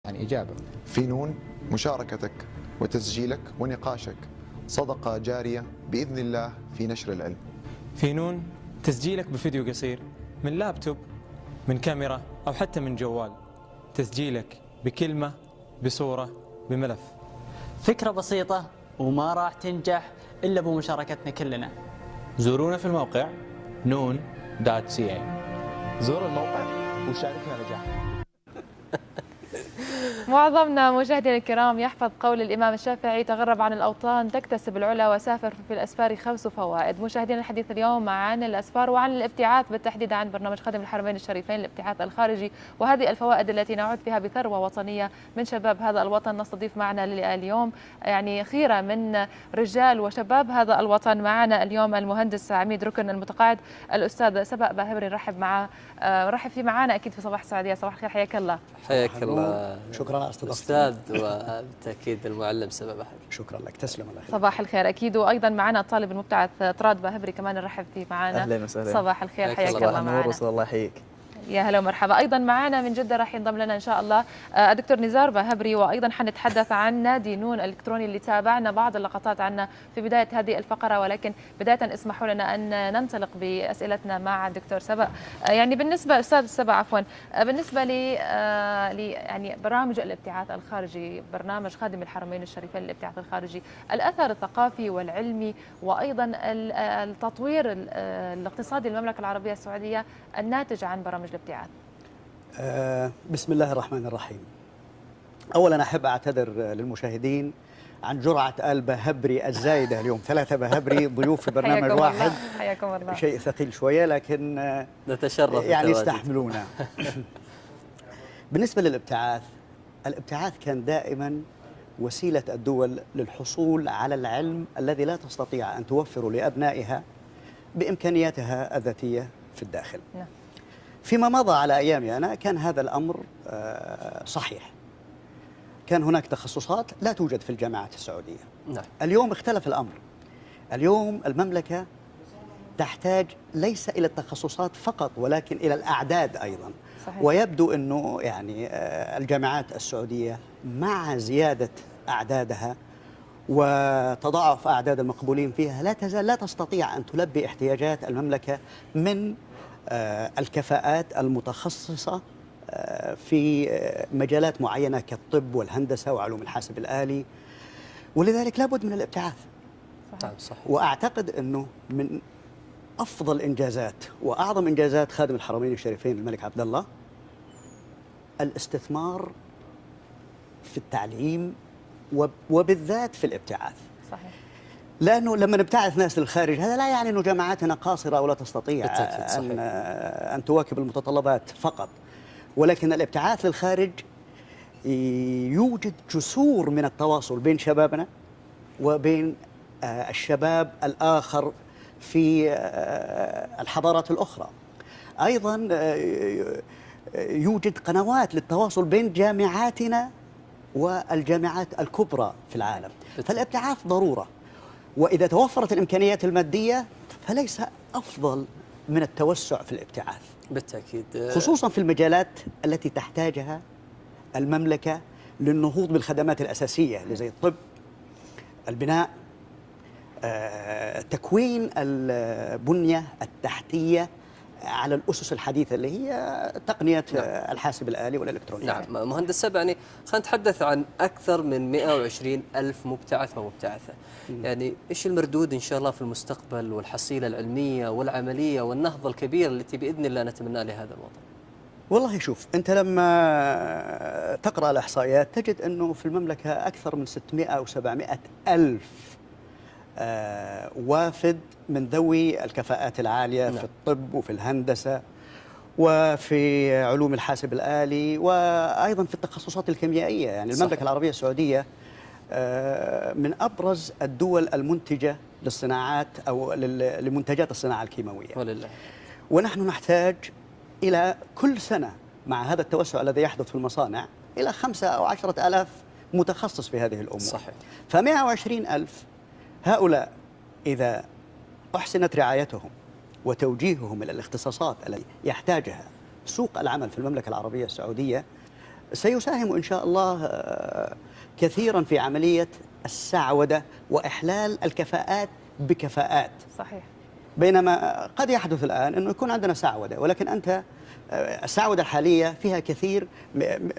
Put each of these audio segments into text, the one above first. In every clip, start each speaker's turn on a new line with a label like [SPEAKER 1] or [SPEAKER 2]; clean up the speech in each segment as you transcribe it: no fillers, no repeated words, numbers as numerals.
[SPEAKER 1] إجابة.
[SPEAKER 2] في نون مشاركتك وتسجيلك ونقاشك صدقة جارية بإذن الله في نشر العلم.
[SPEAKER 3] في نون تسجيلك بفيديو قصير من لابتوب، من كاميرا أو حتى من جوال، تسجيلك بكلمة، بصورة، بملف.
[SPEAKER 4] فكرة بسيطة وما راح تنجح إلا بمشاركتنا كلنا.
[SPEAKER 5] زورونا في الموقع noon.ca.
[SPEAKER 1] زور الموقع وشاركنا نجاح.
[SPEAKER 6] معظمنا مشاهدينا الكرام يحفظ قول الإمام الشافعي: تغرب عن الأوطان تكتسب العلا وسافر في الأسفار 5 فوائد. مشاهدينا الحديث اليوم عن الأسفار وعن الابتعاث بالتحديد عن برنامج خادم الحرمين الشريفين الابتعاث الخارجي، وهذه الفوائد التي نعود فيها بثروة وطنية من شباب هذا الوطن. نستضيف معنا اليوم يعني خيرة من رجال وشباب هذا الوطن. معنا اليوم المهندس عميد ركن المتقاعد الأستاذ سبأ باهبري، نرحب رحب فيه معنا أكيد في صباح السعودية. صباح الخير، حياك الله.
[SPEAKER 7] حياك الله.
[SPEAKER 8] شكرا
[SPEAKER 7] أستاذ وبالتأكيد المعلم سبأ باهبري.
[SPEAKER 8] شكرا لك، تسلم الله.
[SPEAKER 6] صباح الخير أكيد. وأيضا معنا الطالب المبتعث طراد باهبري كمان نرحب فيه معنا.
[SPEAKER 5] أهلا وسهلا.
[SPEAKER 6] صباح الخير، حياك الله معنا.
[SPEAKER 5] الله يحييك.
[SPEAKER 6] يا هلا ومرحبا. ايضا معنا من جده راح ينضم لنا ان شاء الله الدكتور نزار باهبري، وايضا حنتحدث عن نادي نون الالكتروني اللي تابعنا بعض اللقطات عنه في بدايه هذه الفقره. ولكن بدايه اسمحوا لنا ان ننطلق باسئلتنا مع الدكتور سبأ. يعني بالنسبه استاذ سبأ عفوا، بالنسبه لي يعني برامج الابتعاث الخارجي، برنامج خادم الحرمين الشريفين للابتعاث الخارجي، الاثر الثقافي والعلمي وايضا التطوير الاقتصادي للمملكه العربيه السعوديه الناتج عن برامج الابتعاث.
[SPEAKER 8] بسم الله الرحمن الرحيم. أولا أحب أعتذر للمشاهدين عن جرعة الباهبري الزايدة اليوم. 3 باهبري ضيوف في برنامج واحد.
[SPEAKER 6] حياكم الله.
[SPEAKER 8] شيء ثقيل شوية لكن
[SPEAKER 7] نتشرف
[SPEAKER 8] يعني استحملونا. بالنسبة للابتعاث، الابتعاث كان دائما وسيلة الدول للحصول على العلم الذي لا تستطيع أن توفر لأبنائها بإمكانياتها الذاتية في الداخل.
[SPEAKER 6] نعم.
[SPEAKER 8] فيما مضى على أيامي أنا كان هذا الأمر صحيح. كان هناك تخصصات لا توجد في الجامعات السعودية.
[SPEAKER 7] نعم.
[SPEAKER 8] اليوم اختلف الأمر. اليوم المملكة تحتاج ليس إلى التخصصات فقط ولكن إلى الأعداد أيضا.
[SPEAKER 6] صحيح.
[SPEAKER 8] ويبدو أنه يعني الجامعات السعودية مع زيادة أعدادها وتضاعف أعداد المقبولين فيها لا تزال لا تستطيع أن تلبي احتياجات المملكة من الكفاءات المتخصصة في مجالات معينة كالطب والهندسة وعلوم الحاسب الآلي، ولذلك لابد من الابتعاث.
[SPEAKER 7] صحيح.
[SPEAKER 8] وأعتقد أنه من أفضل إنجازات وأعظم إنجازات خادم الحرمين الشريفين الملك عبد الله الاستثمار في التعليم وبالذات في الابتعاث.
[SPEAKER 6] صحيح.
[SPEAKER 8] لأنه لما نبتعث ناس للخارج هذا لا يعني أنه جامعاتنا قاصرة ولا تستطيع أن تواكب المتطلبات فقط، ولكن الابتعاث للخارج يوجد جسور من التواصل بين شبابنا وبين الشباب الآخر في الحضارات الأخرى. أيضا يوجد قنوات للتواصل بين جامعاتنا والجامعات الكبرى في العالم. فالابتعاث ضرورة، وإذا توفرت الإمكانيات المادية فليس أفضل من التوسع في الابتعاث
[SPEAKER 7] بالتأكيد،
[SPEAKER 8] خصوصا في المجالات التي تحتاجها المملكة للنهوض بالخدمات الأساسية زي الطب، البناء، تكوين البنية التحتية على الأسس الحديثة اللي هي تقنية الحاسب الآلي والإلكترونية.
[SPEAKER 7] نعم. مهندس سبأ، يعني خلينا نتحدث عن أكثر من 120 ألف مبتعث ومبتعثة. يعني إيش المردود إن شاء الله في المستقبل والحصيلة العلمية والعملية والنهضة الكبيرة التي بإذن الله نتمنى لهذا الوطن؟
[SPEAKER 8] والله شوف، أنت لما تقرأ الإحصائيات تجد أنه في المملكة أكثر من 600 أو 700 ألف وافد من ذوي الكفاءات العالية في الطب وفي الهندسة وفي علوم الحاسب الآلي وأيضا في التخصصات الكيميائية. يعني المملكة العربية السعودية من أبرز الدول المنتجة للصناعات أو لمنتجات الصناعة الكيماوية.
[SPEAKER 7] ولله. ونحن
[SPEAKER 8] نحتاج إلى كل سنة مع هذا التوسع الذي يحدث في المصانع إلى 5 أو 10 آلاف متخصص في هذه الأمور.
[SPEAKER 7] صحيح.
[SPEAKER 8] ف120 ألف هؤلاء إذا أحسنت رعايتهم وتوجيههم إلى الاختصاصات التي يحتاجها سوق العمل في المملكة العربية السعودية سيساهم إن شاء الله كثيرا في عملية السعودة وإحلال الكفاءات بكفاءات.
[SPEAKER 6] صحيح.
[SPEAKER 8] بينما قد يحدث الآن أنه يكون عندنا سعودة، ولكن أنت السعودة الحالية فيها كثير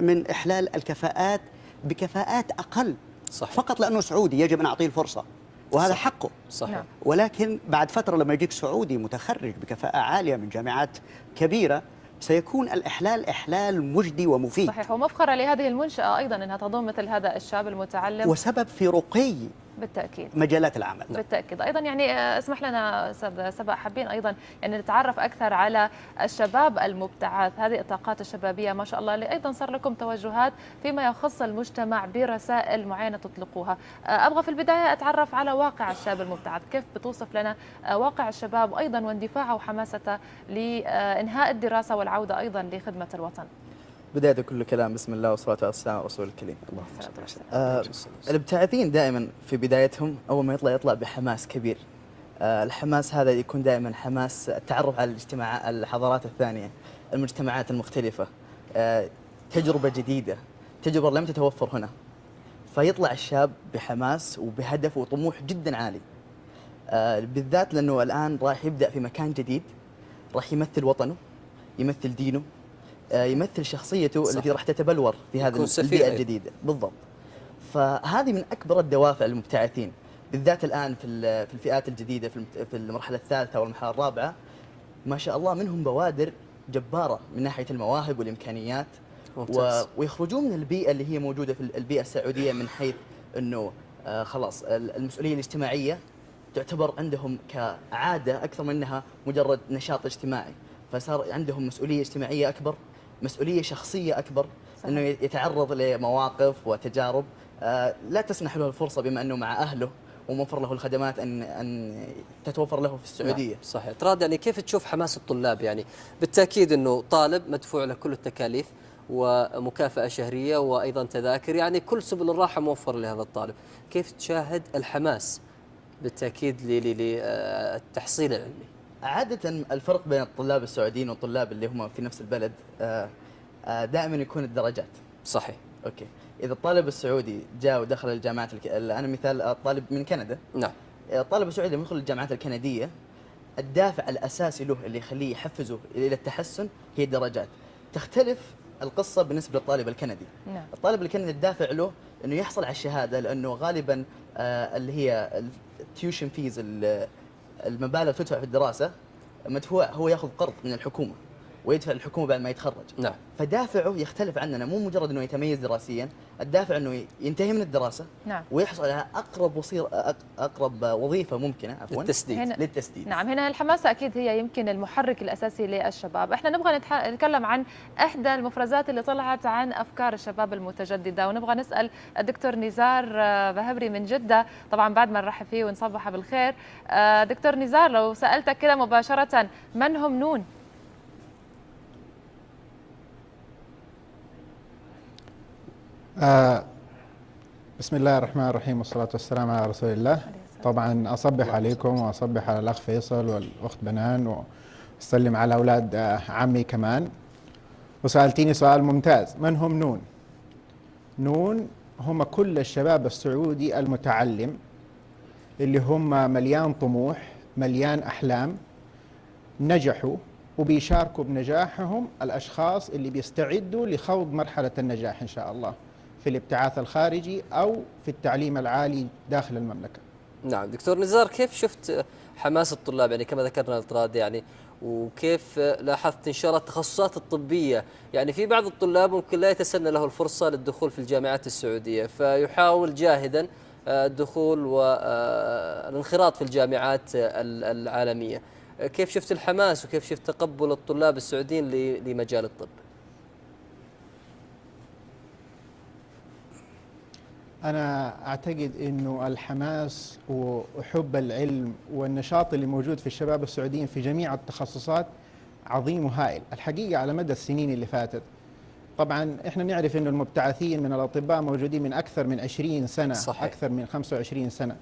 [SPEAKER 8] من إحلال الكفاءات بكفاءات أقل.
[SPEAKER 7] صحيح.
[SPEAKER 8] فقط لأنه سعودي يجب أن نعطيه الفرصة، وهذا
[SPEAKER 7] صحيح.
[SPEAKER 8] حقه.
[SPEAKER 7] صحيح.
[SPEAKER 6] نعم.
[SPEAKER 8] ولكن بعد فترة لما يجيك سعودي متخرج بكفاءة عالية من جامعات كبيرة سيكون الإحلال إحلال مجدي ومفيد.
[SPEAKER 6] صحيح، ومفخرة لهذه المنشأة أيضا أنها تضم مثل هذا الشاب المتعلم،
[SPEAKER 8] وسبب في رقي
[SPEAKER 6] بالتأكيد.
[SPEAKER 8] مجالات العمل.
[SPEAKER 6] بالتأكيد. أيضا يعني اسمح لنا أستاذ سبا، حابين أيضا يعني نتعرف أكثر على الشباب المبتعث، هذه الطاقات الشبابية ما شاء الله اللي أيضا صار لكم توجهات فيما يخص المجتمع برسائل معينة تطلقوها. أبغى في البداية أتعرف على واقع الشاب المبتعث، كيف بتوصف لنا واقع الشباب وأيضا واندفاعه وحماسته لإنهاء الدراسة والعودة أيضا لخدمة الوطن؟
[SPEAKER 9] بداية كل كلام بسم الله والصلاة والسلام على رسول الكريم.
[SPEAKER 6] الله.
[SPEAKER 9] الابتعاثين دائما في بدايتهم أول ما يطلع بحماس كبير. الحماس هذا يكون دائما حماس التعرف على الحضارات الثانية، المجتمعات المختلفة، تجربة جديدة، تجربة لم تتوفر هنا. فيطلع الشاب بحماس وبهدف وطموح جدا عالي، بالذات لأنه الآن راح يبدأ في مكان جديد، راح يمثل وطنه، يمثل دينه، يمثل شخصيته. صح. التي راح تتبلور في هذه البيئة الجديدة. بالضبط. فهذه من أكبر الدوافع للمبتعثين، بالذات الآن في الفئات الجديدة في المرحلة الثالثة والمرحلة الرابعة. ما شاء الله منهم بوادر جبارة من ناحية المواهب والإمكانيات، ويخرجون من البيئة اللي هي موجودة في البيئة السعودية، من حيث أنه خلاص المسؤولية الاجتماعية تعتبر عندهم كعادة أكثر منها مجرد نشاط اجتماعي. فصار عندهم مسؤولية اجتماعية أكبر، مسؤولية شخصية أكبر. صحيح. أنه يتعرض لمواقف وتجارب لا تسنح له الفرصة، بما أنه مع أهله وموفر له الخدمات أن تتوفر له في السعودية.
[SPEAKER 7] صحيح. تراد يعني كيف تشوف حماس الطلاب؟ يعني بالتأكيد أنه طالب مدفوع له كل التكاليف ومكافأة شهرية وأيضا تذاكر، يعني كل سبل الراحة موفر لهذا الطالب. كيف تشاهد الحماس بالتأكيد للتحصيل العلمي؟
[SPEAKER 9] عادة الفرق بين الطلاب السعوديين والطلاب اللي هم في نفس البلد دائما يكون الدرجات.
[SPEAKER 7] صحيح.
[SPEAKER 9] اوكي، اذا الطالب السعودي جاء ودخل الجامعات انا مثال الطالب من كندا.
[SPEAKER 7] نعم.
[SPEAKER 9] الطالب السعودي لما يدخل الجامعات الكندية الدافع الاساسي له اللي يخليه يحفزه الى التحسن هي الدرجات. تختلف القصة بالنسبة للطالب الكندي.
[SPEAKER 6] نعم.
[SPEAKER 9] الطالب الكندي الدافع له انه يحصل على الشهادة، لانه غالبا اللي هي التيوشن فيز، المبالغ تدفع في الدراسة مدفوع، هو ياخذ قرض من الحكومة ويدفع للحكومة بعد ما يتخرج.
[SPEAKER 7] نعم.
[SPEAKER 9] فدافعه يختلف عننا، مو مجرد انه يتميز دراسيا، الدافع انه ينتهي من الدراسة.
[SPEAKER 6] نعم.
[SPEAKER 9] ويحصل على اقرب وظيفة ممكنة للتسديد.
[SPEAKER 6] نعم، هنا الحماسة اكيد هي يمكن المحرك الاساسي للشباب. احنا نبغى نتكلم عن احدى المفرزات اللي طلعت عن افكار الشباب المتجددة، ونبغى نسأل الدكتور نزار بهبري من جدة، طبعا بعد ما نرحب فيه ونصبحه بالخير. دكتور نزار، لو سألتك كده مباشرة، من هم نون؟
[SPEAKER 10] بسم الله الرحمن الرحيم والصلاة والسلام على رسول الله. طبعا أصبح عليكم وأصبح على الأخ فيصل والأخت بنان، وأسلم على أولاد عمي كمان. وسألتيني سؤال ممتاز، من هم نون؟ نون هم كل الشباب السعودي المتعلم اللي هم مليان طموح، مليان أحلام، نجحوا وبيشاركوا بنجاحهم الأشخاص اللي بيستعدوا لخوض مرحلة النجاح إن شاء الله في الابتعاث الخارجي أو في التعليم العالي داخل المملكة.
[SPEAKER 7] نعم. دكتور نزار، كيف شفت حماس الطلاب يعني كما ذكرنا الطراد، يعني وكيف لاحظت إن شاء الله التخصصات الطبية؟ يعني في بعض الطلاب ممكن لا يتسنى له الفرصة للدخول في الجامعات السعودية، فيحاول جاهدا الدخول والانخراط في الجامعات العالمية. كيف شفت الحماس وكيف شفت تقبل الطلاب السعوديين لمجال الطب؟
[SPEAKER 10] أنا أعتقد أنه الحماس وحب العلم والنشاط اللي موجود في الشباب السعوديين في جميع التخصصات عظيم وهائل. الحقيقة على مدى السنين اللي فاتت، طبعا إحنا نعرف أن المبتعثين من الأطباء موجودين من أكثر من 20 سنة. صحيح. أكثر من 25 سنة،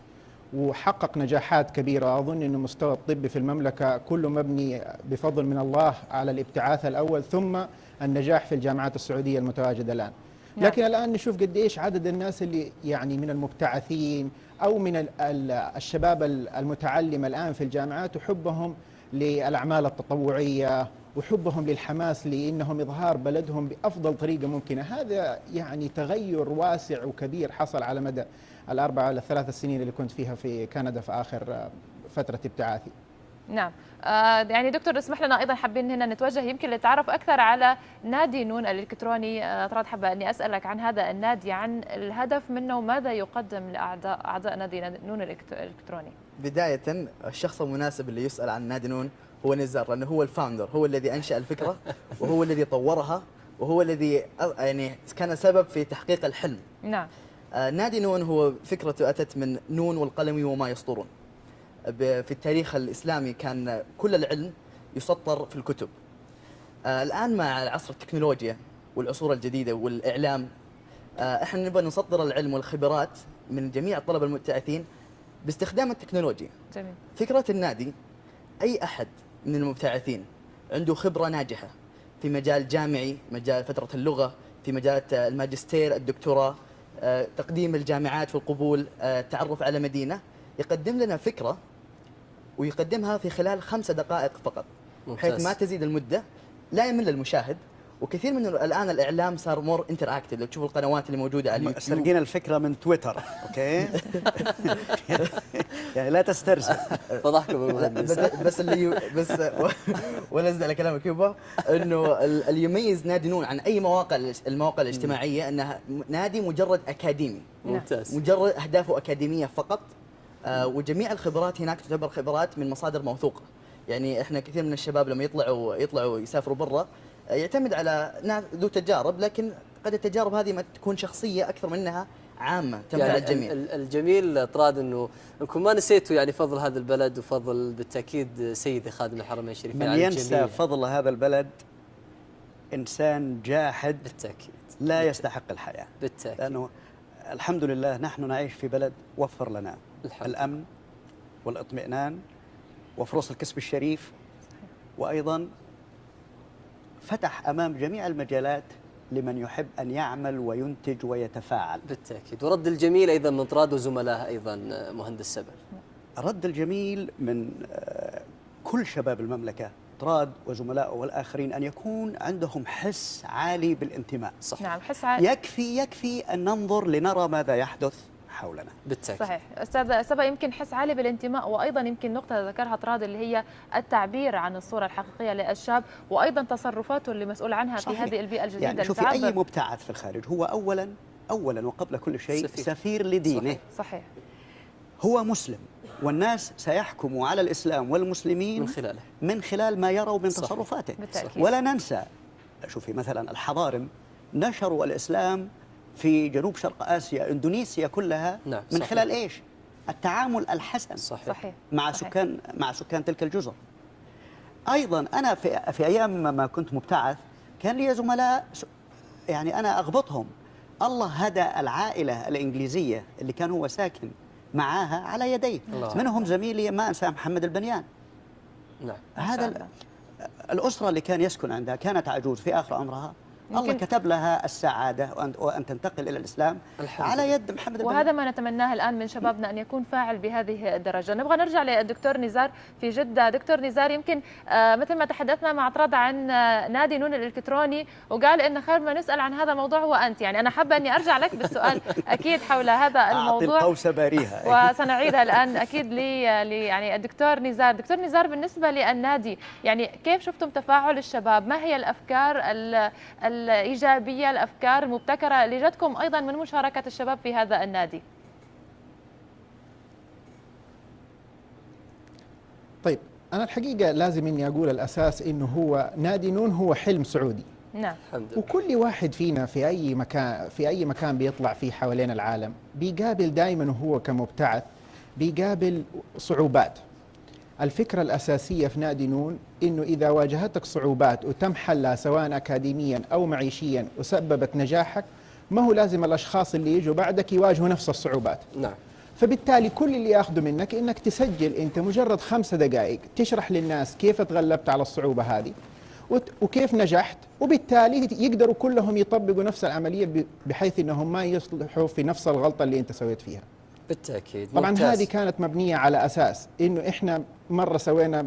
[SPEAKER 10] وحقق نجاحات كبيرة. أظن أن مستوى الطب في المملكة كله مبني بفضل من الله على الابتعاث الأول ثم النجاح في الجامعات السعودية المتواجدة الآن. لكن الآن نشوف قديش عدد الناس اللي يعني من المبتعثين أو من الشباب المتعلم الآن في الجامعات وحبهم للأعمال التطوعية وحبهم للحماس لأنهم إظهار بلدهم بأفضل طريقة ممكنة. هذا يعني تغير واسع وكبير حصل على مدى الأربع ولا الثلاث السنين اللي كنت فيها في كندا في آخر فترة ابتعاثي.
[SPEAKER 6] نعم. يعني دكتور اسمح لنا أيضا حابين هنا نتوجه يمكن للتعرف أكثر على نادي نون الإلكتروني. طراد حابة أني أسألك عن هذا النادي، عن الهدف منه وماذا يقدم لأعضاء نادي نون الإلكتروني.
[SPEAKER 9] بداية الشخص المناسب اللي يسأل عن نادي نون هو نزار، لأنه هو الفاوندر، هو الذي أنشأ الفكرة وهو الذي طورها وهو الذي يعني كان سبب في تحقيق الحلم.
[SPEAKER 6] نعم.
[SPEAKER 9] نادي نون هو فكرته أتت من نون والقلم وما يسطرون. في التاريخ الإسلامي كان كل العلم يسطر في الكتب. الآن مع عصر التكنولوجيا والعصور الجديدة والإعلام، احنا نبغى نسطر العلم والخبرات من جميع الطلبة المبتعثين باستخدام التكنولوجيا.
[SPEAKER 6] جميل.
[SPEAKER 9] فكرة النادي أي أحد من المبتعثين عنده خبرة ناجحة في مجال جامعي، مجال فترة اللغة، في مجالات الماجستير، الدكتوراه، تقديم الجامعات والقبول، التعرف على مدينة، يقدم لنا فكرة ويقدمها في خلال 5 دقائق فقط، بحيث ما تزيد المدة، لا يمل المشاهد. وكثير من الآن الإعلام صار مور انتراكتيف، لو تشوفوا القنوات اللي موجودة على اليوتيوب.
[SPEAKER 8] سرقين الفكرة من تويتر، أوكي؟ يعني لا تسترسل.
[SPEAKER 7] فضحكم المهندس.
[SPEAKER 9] بس ولا أزيد على كلامك يبا، إنه اللي يميز نادي نون عن أي المواقع الاجتماعية أنها نادي مجرد أكاديمي.
[SPEAKER 7] ممتاز.
[SPEAKER 9] مجرد أهدافه أكاديمية فقط. وجميع الخبرات هناك تعتبر خبرات من مصادر موثوقة. يعني احنا كثير من الشباب لما يطلعوا يسافروا برا يعتمد على ناس ذو تجارب، لكن قد التجارب هذه ما تكون شخصية أكثر منها عامة تنفع
[SPEAKER 7] يعني
[SPEAKER 9] الجميع.
[SPEAKER 7] الجميل طراد انكم ما نسيتوا يعني فضل هذا البلد وفضل بالتاكيد سيدي خادم الحرمين الشريفين.
[SPEAKER 8] من ينسى فضل هذا البلد إنسان جاحد
[SPEAKER 7] بالتاكيد
[SPEAKER 8] لا يستحق الحياة.
[SPEAKER 7] بالتاكيد.
[SPEAKER 8] لأنه الحمد لله نحن نعيش في بلد وفر لنا الأمن والاطمئنان وفرص الكسب الشريف، وأيضا فتح أمام جميع المجالات لمن يحب أن يعمل وينتج ويتفاعل.
[SPEAKER 7] بالتأكيد. ورد الجميل أيضا من طراد وزملائه أيضا مهندس سبل.
[SPEAKER 8] رد الجميل من كل شباب المملكة، طراد وزملائه والآخرين، أن يكون عندهم حس عالي بالانتماء.
[SPEAKER 7] صح.
[SPEAKER 6] نعم، حس عالي.
[SPEAKER 8] يكفي أن ننظر لنرى ماذا يحدث حولنا.
[SPEAKER 7] بالتأكيد.
[SPEAKER 6] صحيح. أستاذ سبا، يمكن حس عالي بالانتماء، وأيضا يمكن نقطة ذكرها طراد اللي هي التعبير عن الصورة الحقيقية للشاب، وأيضا تصرفاته اللي مسؤول عنها
[SPEAKER 8] صحيح.
[SPEAKER 6] في هذه البيئة الجديدة.
[SPEAKER 8] يعني شوفي، أي مبتعث في الخارج هو أولا وقبل كل شيء سفير لدينه.
[SPEAKER 6] صحيح.
[SPEAKER 8] هو مسلم، والناس سيحكموا على الإسلام والمسلمين من خلال ما يروا من تصرفاته. ولا ننسى، شوفي مثلا الحضارم نشروا الإسلام في جنوب شرق آسيا، إندونيسيا كلها.
[SPEAKER 7] نعم.
[SPEAKER 8] من خلال إيش؟ التعامل الحسن.
[SPEAKER 6] صحيح.
[SPEAKER 8] مع سكان تلك الجزر. أيضا أنا في أيام ما كنت مبتعث كان لي زملاء يعني أنا أغبطهم. الله هدى العائلة الإنجليزية اللي كان هو ساكن معاها على يديه، منهم زميلي ما أنسى محمد البنيان.
[SPEAKER 7] نعم.
[SPEAKER 8] هذا الأسرة اللي كان يسكن عندها كانت عجوز في آخر عمرها، الله كتب لها السعادة وأن تنتقل إلى الإسلام على يد محمد البنيان.
[SPEAKER 6] وهذا ما نتمناه الآن من شبابنا، أن يكون فاعل بهذه الدرجة. نبغى نرجع للدكتور نزار في جدة. دكتور نزار، يمكن مثل ما تحدثنا مع طراد عن نادي نون الإلكتروني، وقال إن خير ما نسأل عن هذا الموضوع هو أنت. يعني أنا حابة أني أرجع لك بالسؤال أكيد حول هذا الموضوع.
[SPEAKER 8] أعطي القوس باريها.
[SPEAKER 6] وسنعيدها الآن أكيد يعني الدكتور نزار. دكتور نزار، بالنسبة للنادي، يعني كيف شفتم تفاعل الشباب؟ ما هي الأفكار الإيجابية، الأفكار المبتكرة اللي جاتكم أيضا من مشاركة الشباب في هذا النادي؟
[SPEAKER 10] طيب، أنا الحقيقة لازم إني أقول الأساس إنه هو نادي نون هو حلم سعودي.
[SPEAKER 6] نعم.
[SPEAKER 10] وكل واحد فينا في أي مكان بيطلع فيه حوالين العالم بيقابل دائما، وهو كمبتعث بيقابل صعوبات. الفكرة الأساسية في نادي نون إنه إذا واجهتك صعوبات وتم حلها سواء أكاديميا أو معيشيا وسببت نجاحك، ما هو لازم الأشخاص اللي يجوا بعدك يواجهوا نفس الصعوبات.
[SPEAKER 7] نعم.
[SPEAKER 10] فبالتالي كل اللي ياخذه منك انك تسجل انت مجرد 5 دقائق تشرح للناس كيف تغلبت على الصعوبة هذه وكيف نجحت، وبالتالي يقدروا كلهم يطبقوا نفس العملية بحيث انهم ما يصلحوا في نفس الغلطة اللي انت سويت فيها.
[SPEAKER 7] بالتأكيد.
[SPEAKER 10] طبعا
[SPEAKER 7] ممتاز.
[SPEAKER 10] هذه كانت مبنية على اساس انه احنا مرة سوينا